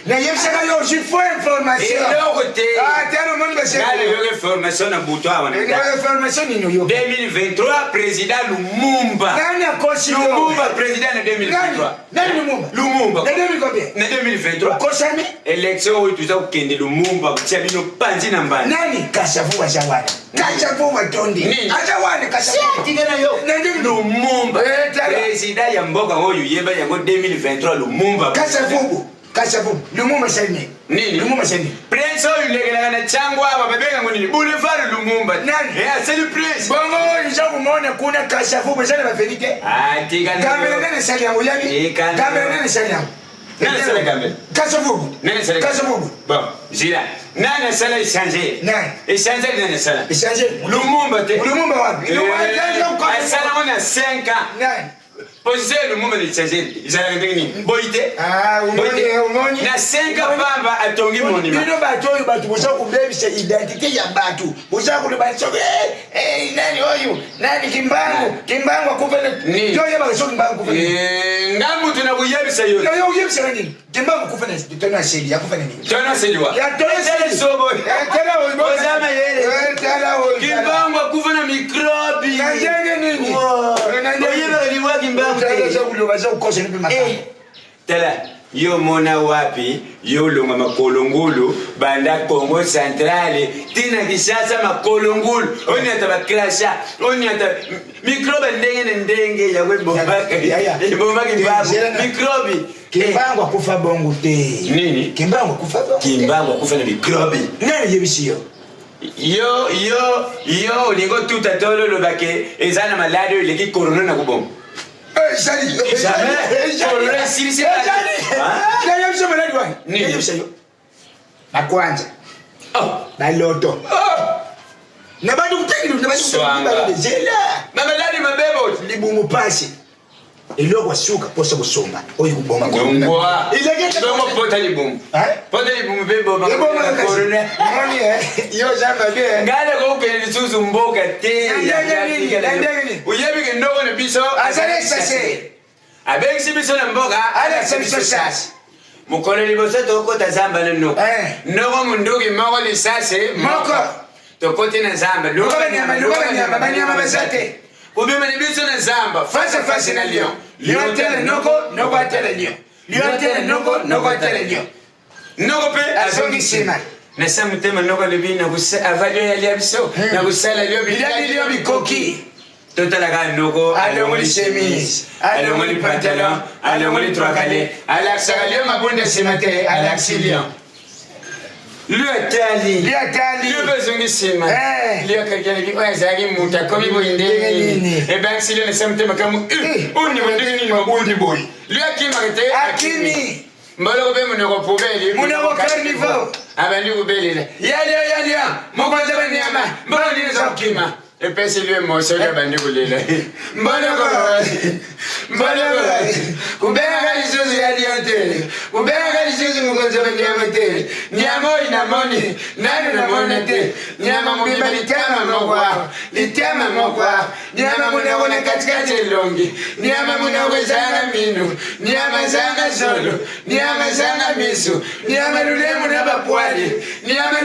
Na yebsaka yo je faut information. Ah, tiens le monde c'est. La formation na butwa wana. La formation ni yo. 2023 président Lumumba. Nani akosi Lumumba président en 2023. Nani Lumumba? Lumumba. Na 2000 combien? Na 2023. Kosami? Élection où tu as kende Lumumba kuchabino panzi na mbani. Nani kashavuwa shawani? Kashavuwa tondi. Ajawane kashavuwa. Tigana yo. Nani Lumumba. Président ya mboka oyo yeba yango 2023 Lumumba. Kashavuwa. Kashavuwa. Lumumba shani. Nini? Lumumba shani. Prince oyo legela na changwa aba babenga ngonini. Boulevard Lumumba. Nani? C'est le prince. Bongo ijabu mona kuna kashavuwa shani bafelike. Ah, tigana. Kamera nene shani yangu yabi. Kamera nene shani yangu. Nani sala kamera? Kashavuwa. Nani sala? Kashavuwa. Bon, Zila. Nani sala échanger? Nani? Échanger nani sala? Échanger. Lumumba te. Lumumba wapi? Lumumba sala on a 5 ans. Nani? Posé le moment de changer. Ils ont gagné. Boité. Ah, umoni. Na 5 ans bamba atongi monument. Bino bato yo batu boza kubebisa identité ya batu. Boza kulibalisha nani oyu? Nani Kimbangu? Kimbangu akufene. Yo yeba kesho Kimbangu kufene. Ngamu tunabuyebisa yo. Yo yebisa nani? Kimbangu kufene. Tona seli yakufene nini? Tona seli wa. Ya tona seli sobo. Tena oyu. Bozama yele. Tena oyu. Kimbangu akufena mikrobi. Ngajenge nini? Oyeba liwa Kimbangu. Tala, yo mona wapi, yo longa makolongulu, banda Congo Centrale, tina Kinshasa makolongulu, oni ata bakrasha, oni ata mikrobe ndenge ya we bombaka. Bombaka babu, mikrobi. Kimbangu akufa bongo te. Nini? Kimbangu akufa bongo. Kimbangu akufa na mikrobi. Nani yebisi yo? Yo, lingo tutatolo lo bake, ezana malade leki corona na kubom. Jali. Jamais. Corona siri Jali. Na yebisa malade wa. Ni yebisa yo. Na kwanza. Na loto. Na bado kutengi na bado kutengi zela. Na malade mabebo libumu pasi. Eloko suka posa kusomba. Oyo kuboma kwa. Ngwa. Ileke ndomo pota libumu. Pota libumu bebo ba. Corona. Nani yo zamba be. Ngale ko ke lisuzu mboka te. Uyebi ke ndogo ne biso. Azale sase. Avec si biso na mboka. Ala biso sase. Mukole liboso toko tazamba nno. Ndogo mundugi moko lisase. Moko. Tokote na zamba. Banyama basate. Ubima ni biso na zamba. Face na lion. Lion tele noko atele lion. Lion tele noko atele lion. Noko pe azongi sima. Na samutema noko lebi na kusa avalio ya liabiso. Na kusala liyo bikoki. Totala ka noko alongoli chemise. Alongoli pantalon. Alongoli troakale. Alaksaka liyo mabunde simate. Alaksi lion. Lue tali. Lue bezongi sima. Lue kakele bi kwa zagi muta komi boyinde. E ben si lue nesamte makamu. Uni wondini ni mabundi boy. Lue akimarete. Akimi. Mbolo be munoko pobeli. Munoko carnivore. Abandi ubeli. Ya. Moko zaba nyama. Mbolo ni zakima. E pesi lue moso ya bandi bulela. Mbolo. Kubega lisozi ya diante. Kubega lisozi mukonzaba nyama te. Nyama ina moni. Nani na monete. Nyama mbiba litama mokwa. Nyama munakone katikati longi. Nyama munakone zanga minu. Nyama zanga solo. Nyama zanga misu. Nyama lulemu na bapwali. Nyama